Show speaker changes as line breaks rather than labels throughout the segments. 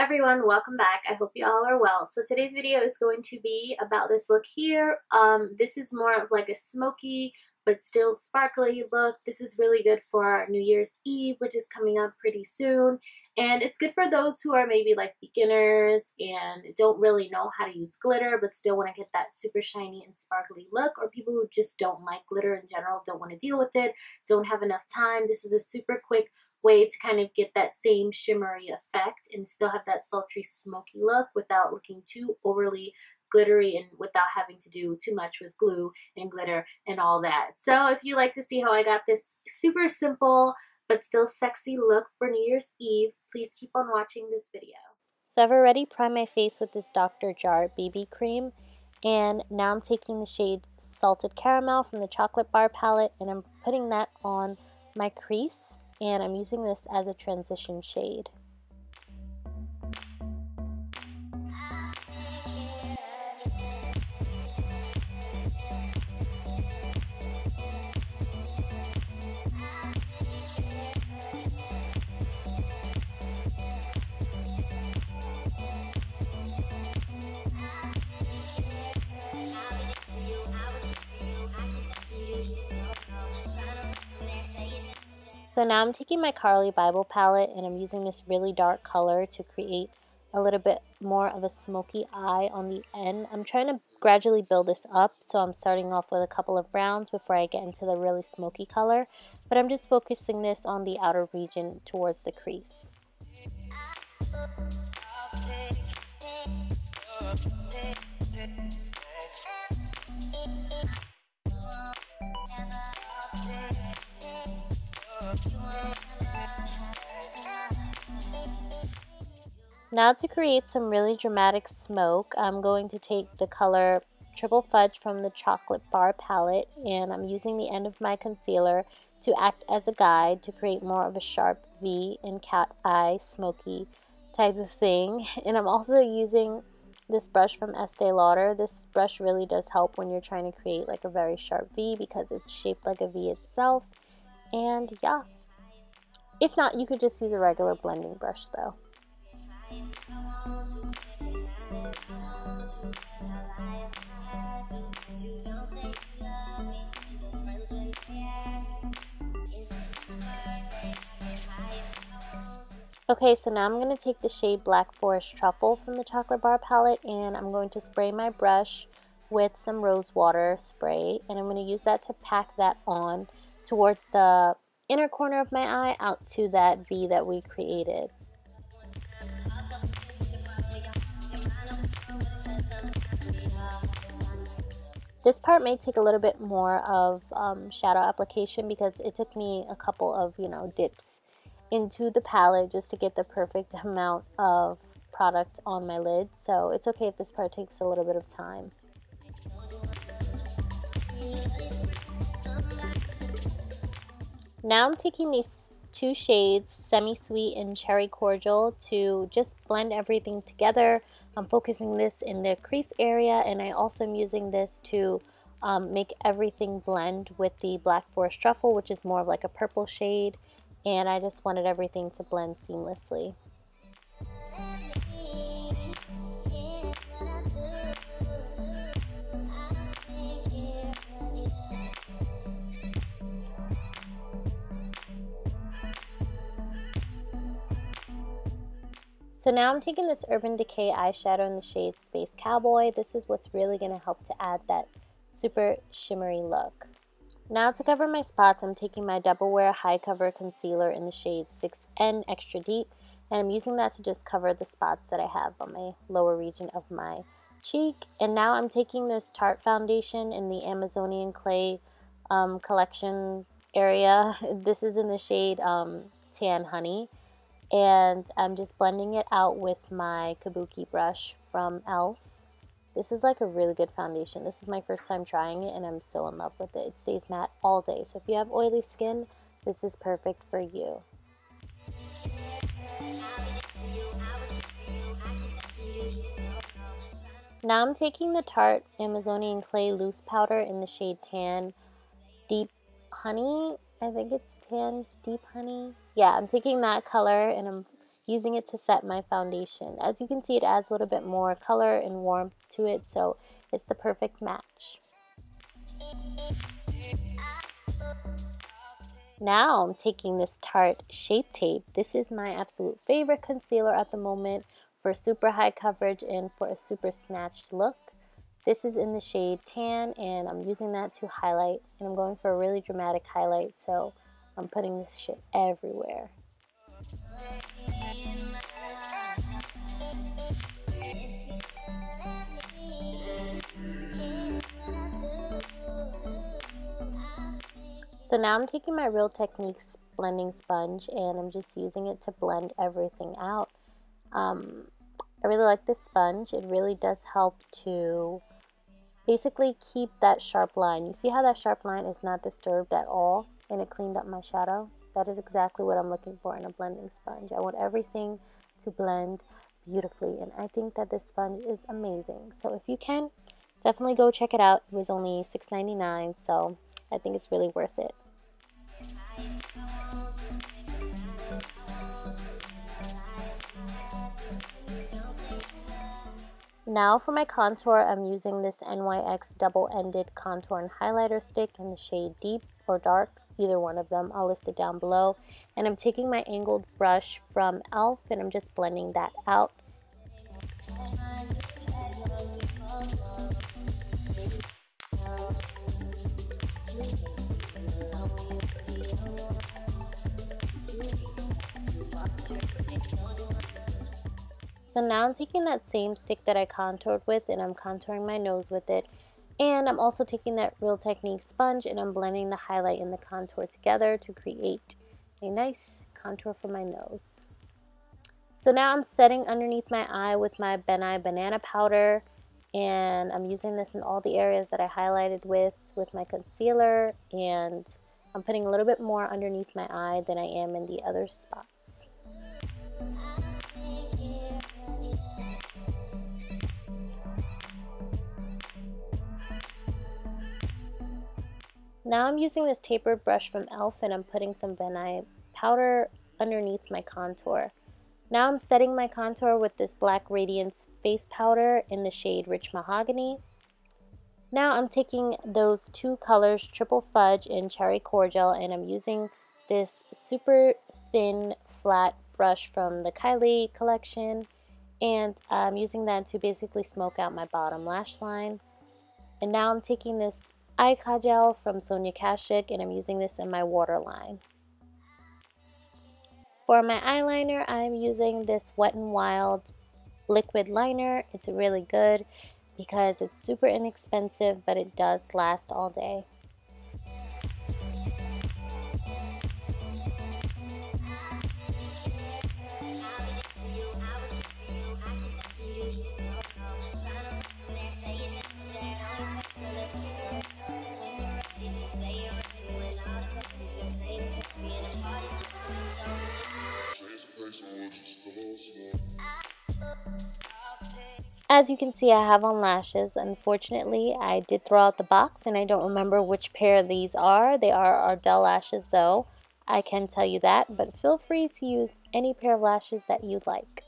everyone, welcome back. I hope you all are well. So today's video is going to be about this look here. This is more of like a smoky but still sparkly look. This is really good for New Year's Eve, which is coming up pretty soon. And it's good for those who are maybe like beginners and don't really know how to use glitter but still want to get that super shiny and sparkly look, or people who just don't like glitter in general, don't want to deal with it, don't have enough time. This is a super quick way to kind of get that same shimmery effect and still have that sultry smoky look without looking too overly glittery and without having to do too much with glue and glitter and all that. So if you like to see how I got this super simple but still sexy look for New Year's Eve, please keep on watching this video.
So I've already primed my face with this Dr. Jart BB cream, and now I'm taking the shade Salted Caramel from the Chocolate Bar palette and I'm putting that on my crease, and I'm using this as a transition shade. So now I'm taking my Carli Bybel palette and I'm using this really dark color to create a little bit more of a smoky eye on the end. I'm trying to gradually build this up, so I'm starting off with a couple of browns before I get into the really smoky color, but I'm just focusing this on the outer region towards the crease. Now to create some really dramatic smoke, I'm going to take the color Triple Fudge from the Chocolate Bar palette, and I'm using the end of my concealer to act as a guide to create more of a sharp V and cat eye smoky type of thing. And I'm also using this brush from Estee Lauder. This brush really does help when you're trying to create like a very sharp V because it's shaped like a V itself. And yeah, if not, you could just use a regular blending brush though. Okay, so now I'm going to take the shade Black Forest Truffle from the Chocolate Bar palette, and I'm going to spray my brush with some rose water spray, and I'm going to use that to pack that on towards the inner corner of my eye out to that V that we created. This part may take a little bit more of shadow application because it took me a couple of, dips into the palette just to get the perfect amount of product on my lid. So it's okay if this part takes a little bit of time. Now I'm taking these two shades, Semi-Sweet and Cherry Cordial, to just blend everything together. I'm focusing this in the crease area, and I also am using this to make everything blend with the Black Forest Truffle, which is more of like a purple shade, and I just wanted everything to blend seamlessly. So now I'm taking this Urban Decay eyeshadow in the shade Space Cowboy. This is what's really going to help to add that super shimmery look. Now to cover my spots, I'm taking my Double Wear High Cover Concealer in the shade 6N Extra Deep, and I'm using that to just cover the spots that I have on my lower region of my cheek. And now I'm taking this Tarte foundation in the Amazonian Clay collection area. This is in the shade Tan Honey. And I'm just blending it out with my Kabuki brush from e.l.f. This is like a really good foundation. This is my first time trying it and I'm so in love with it. It stays matte all day. So if you have oily skin, this is perfect for you. Now I'm taking the Tarte Amazonian Clay Loose Powder in the shade Tan Deep Honey. I think it's Tan Deep Honey. Yeah, I'm taking that color and I'm using it to set my foundation. As you can see, it adds a little bit more color and warmth to it, so it's the perfect match. Now I'm taking this Tarte Shapetape. This is my absolute favorite concealer at the moment for super high coverage and for a super snatched look. This is in the shade Tan, and I'm using that to highlight, and I'm going for a really dramatic highlight, so I'm putting this shit everywhere. So now I'm taking my Real Techniques blending sponge, and I'm just using it to blend everything out. I really like this sponge. It really does help to basically keep that sharp line. You see how that sharp line is not disturbed at all, and it cleaned up my shadow? That is exactly what I'm looking for in a blending sponge. I want everything to blend beautifully, and I think that this sponge is amazing. So if you can, definitely go check it out. It was only $6.99, so I think it's really worth it. Now for my contour, I'm using this NYX double-ended contour and highlighter stick in the shade Deep or Dark, either one of them. I'll list it down below. And I'm taking my angled brush from e.l.f. and I'm just blending that out. So now I'm taking that same stick that I contoured with, and I'm contouring my nose with it. And I'm also taking that Real Techniques sponge, and I'm blending the highlight and the contour together to create a nice contour for my nose. So now I'm setting underneath my eye with my Nye Banana Powder, and I'm using this in all the areas that I highlighted with my concealer, and I'm putting a little bit more underneath my eye than I am in the other spots. Now I'm using this tapered brush from e.l.f. and I'm putting some Nye powder underneath my contour. Now I'm setting my contour with this black Radiance face powder in the shade Rich Mahogany. Now I'm taking those two colors, Triple Fudge and Cherry Cordial, and I'm using this super thin flat brush from the Carli collection, and I'm using that to basically smoke out my bottom lash line. And now I'm taking this eye Kajal from Sonia Kashuk, and I'm using this in my waterline. For my eyeliner, I'm using this Wet n Wild liquid liner. It's really good because it's super inexpensive, but it does last all day. As you can see, I have on lashes. Unfortunately, I did throw out the box and I don't remember which pair these are. They are Ardell Lashes though, I can tell you that, but feel free to use any pair of lashes that you like.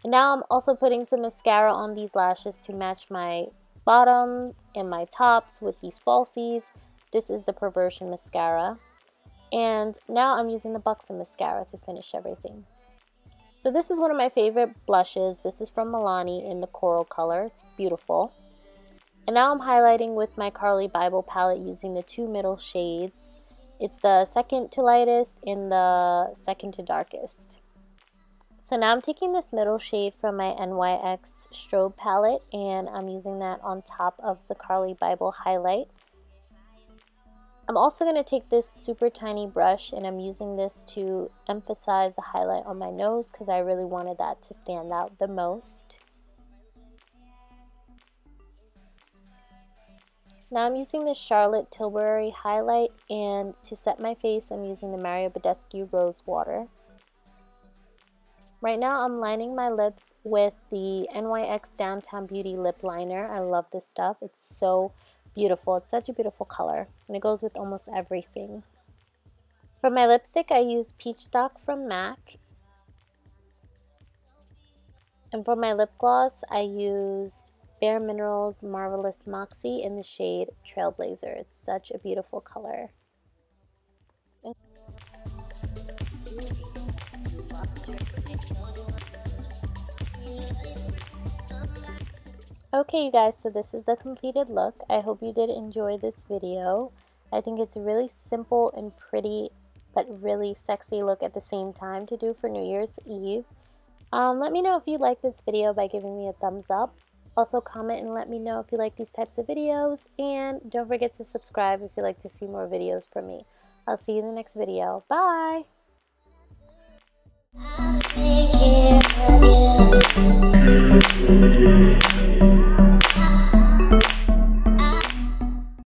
And now I'm also putting some mascara on these lashes to match my bottom and my tops with these falsies. This is the Perversion mascara. And now I'm using the Buxom Mascara to finish everything. So this is one of my favorite blushes. This is from Milani in the coral color. It's beautiful. And now I'm highlighting with my Carli Bybel palette using the two middle shades. It's the second to lightest and the second to darkest. So now I'm taking this middle shade from my NYX Strobe Palette, and I'm using that on top of the Carli Bybel highlight. I'm also going to take this super tiny brush, and I'm using this to emphasize the highlight on my nose because I really wanted that to stand out the most. Now I'm using this Charlotte Tilbury highlight, and to set my face I'm using the Badescu Rose Water. Right now I'm lining my lips with the NYX Downtown Beauty Lip Liner. I love this stuff. It's so beautiful. It's such a beautiful color, and it goes with almost everything. For my lipstick, I use Peachstock from MAC. And for my lip gloss, I used Bare Minerals Marvelous Moxie in the shade Trailblazer. It's such a beautiful color. Okay, you guys, so this is the completed look. I hope you did enjoy this video. I think it's a really simple and pretty, but really sexy look at the same time to do for New Year's Eve. Let me know if you like this video by giving me a thumbs up. Also comment and let me know if you like these types of videos. And don't forget to subscribe if you'd like to see more videos from me. I'll see you in the next video. Bye! I'll take care of you.